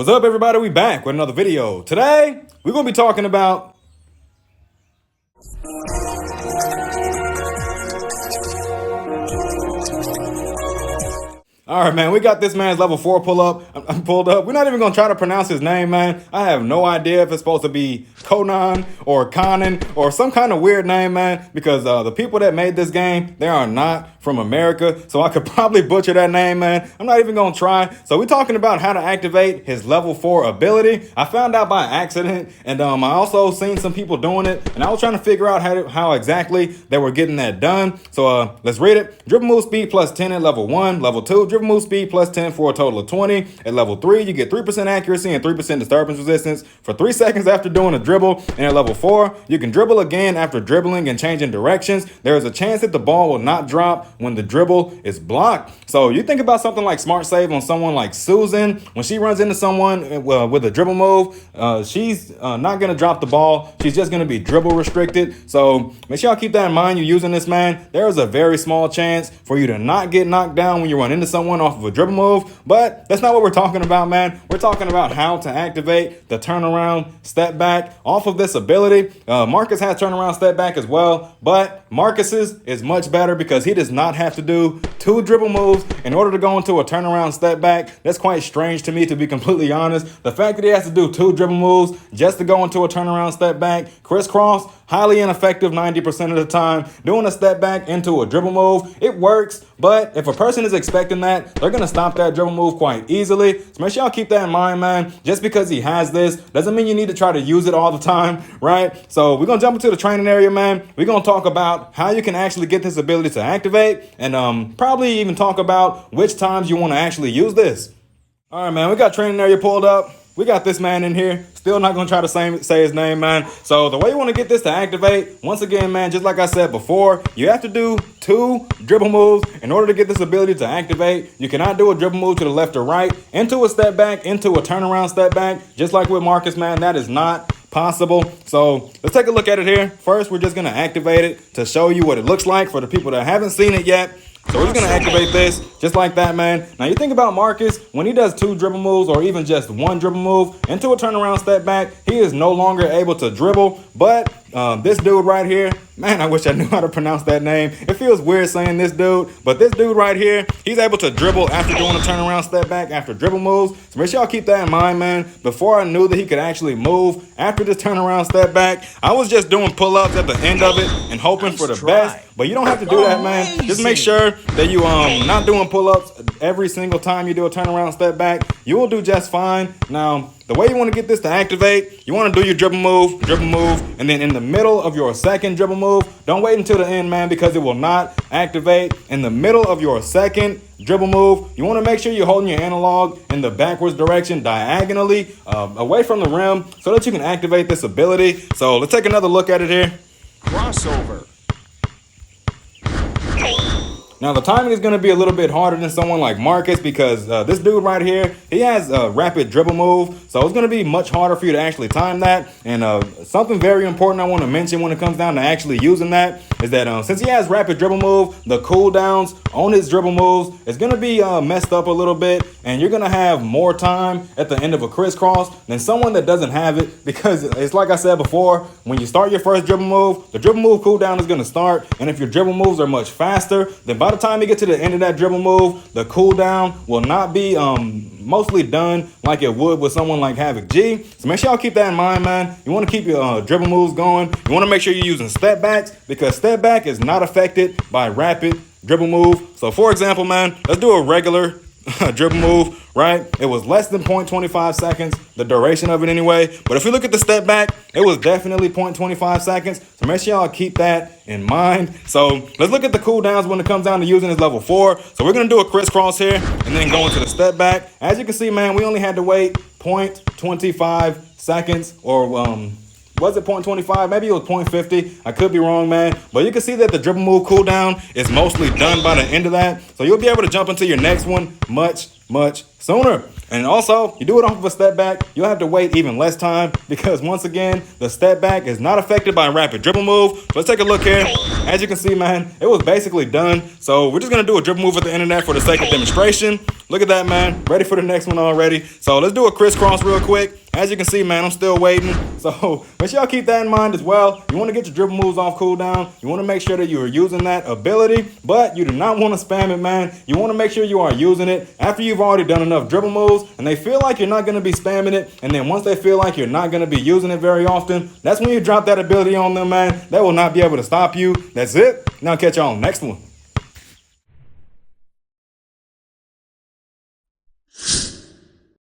What's up, everybody? We back with another video. Today, we're going to be talking about all right, man, we got this man's level 4 I'm pulled up. We're not even going to try to pronounce his name, man. I have no idea if it's supposed to be CONAN or CONAN or some kind of weird name, man, because the people that made this game, they are not from America, so I could probably butcher that name, man. I'm not even going to try. So we're talking about how to activate his level 4 ability. I found out by accident, and I also seen some people doing it, and I was trying to figure out how exactly they were getting that done. So let's read it. Dribble move speed plus 10 at level 1. Level 2, dribble move speed plus 10 for a total of 20. At level 3, you get 3% accuracy and 3% disturbance resistance for 3 seconds after doing a dribble. And at level 4, you can dribble again after dribbling and changing directions. There is a chance that the ball will not drop when the dribble is blocked. So you think about something like smart save on someone like Susan. When she runs into someone with a dribble move, she's not going to drop the ball. She's just going to be dribble restricted. So make sure y'all keep that in mind. You're using this, man. There is a very small chance for you to not get knocked down when you run into someone off of a dribble move, but that's not what we're talking about, man. We're talking about how to activate the turnaround step back off of this ability. Marcus has turnaround step back as well, but Marcus's is much better because he does not have to do 2 dribble moves in order to go into a turnaround step back. That's quite strange to me, to be completely honest. The fact that he has to do 2 dribble moves just to go into a turnaround step back, crisscross, highly ineffective 90% of the time. Doing a step back into a dribble move, it works, but if a person is expecting that, they're going to stop that dribble move quite easily. So make sure y'all keep that in mind, man. Just because he has this doesn't mean you need to try to use it all the time, right? So we're going to jump into the training area, man. We're going to talk about how you can actually get this ability to activate, and probably even talk about which times you want to actually use this. All right, man, we got training area pulled up. We got this man in here. Still not going to try to say his name, man. So the way you want to get this to activate, once again, man, just like I said before, you have to do 2 dribble moves in order to get this ability to activate. You cannot do a dribble move to the left or right, into a step back, into a turnaround step back, just like with Marcus, man. That is not possible. So let's take a look at it here. First, we're just going to activate it to show you what it looks like for the people that haven't seen it yet. So we're just going to activate this just like that, man. Now you think about Marcus, when he does 2 dribble moves or even just 1 dribble move into a turnaround step back, he is no longer able to dribble. But this dude right here, man, I wish I knew how to pronounce that name. It feels weird saying this dude, but this dude right here, he's able to dribble after doing a turnaround step back after dribble moves. So make sure y'all keep that in mind, man. Before I knew that he could actually move after this turnaround step back, I was just doing pull-ups at the end of it and hoping for the best. But you don't have to do that, man. Just make sure that you not doing pull-ups every single time you do a turnaround step back. You will do just fine. Now, the way you want to get this to activate, you want to do your dribble move, and then in the middle of your second dribble move, don't wait until the end, man, because it will not activate. In the middle of your second dribble move, you want to make sure you're holding your analog in the backwards direction diagonally away from the rim so that you can activate this ability. So let's take another look at it here. Crossover. Now, the timing is going to be a little bit harder than someone like Marcus because this dude right here, he has a rapid dribble move. So it's going to be much harder for you to actually time that. And something very important I want to mention when it comes down to actually using that is that since he has rapid dribble move, the cooldowns on his dribble moves is going to be messed up a little bit. And you're going to have more time at the end of a crisscross than someone that doesn't have it, because it's like I said before, when you start your first dribble move, the dribble move cooldown is going to start. And if your dribble moves are much faster, then by the time you get to the end of that dribble move, the cooldown will not be mostly done like it would with someone like Havoc G. So make sure y'all keep that in mind, man. You want to keep your dribble moves going. You want to make sure you're using step backs, because step back is not affected by rapid dribble move. So for example, man, let's do a regular dribble move, right? It was less than 0.25 seconds, the duration of it anyway. But if we look at the step back, it was definitely 0.25 seconds. So make sure y'all keep that in mind. So let's look at the cooldowns when it comes down to using this level 4. So we're going to do a crisscross here and then go into the step back. As you can see, man, we only had to wait 0.25 seconds, or was it 0.25? Maybe it was 0.50. I could be wrong, man. But you can see that the dribble move cooldown is mostly done by the end of that. So you'll be able to jump into your next one much much sooner. And also, you do it off of a step back, you'll have to wait even less time because once again, the step back is not affected by a rapid dribble move. So let's take a look here. As you can see, man, it was basically done. So we're just going to do a dribble move at the end of that for the sake of demonstration. Look at that, man. Ready for the next one already. So let's do a crisscross real quick. As you can see, man, I'm still waiting. So make sure y'all keep that in mind as well. You want to get your dribble moves off cooldown. You want to make sure that you are using that ability, but you do not want to spam it, man. You want to make sure you are using it after you've already done enough dribble moves and they feel like you're not going to be spamming it. And then once they feel like you're not going to be using it very often, that's when you drop that ability on them, man. They will not be able to stop you. That's it. Now catch y'all on the next one.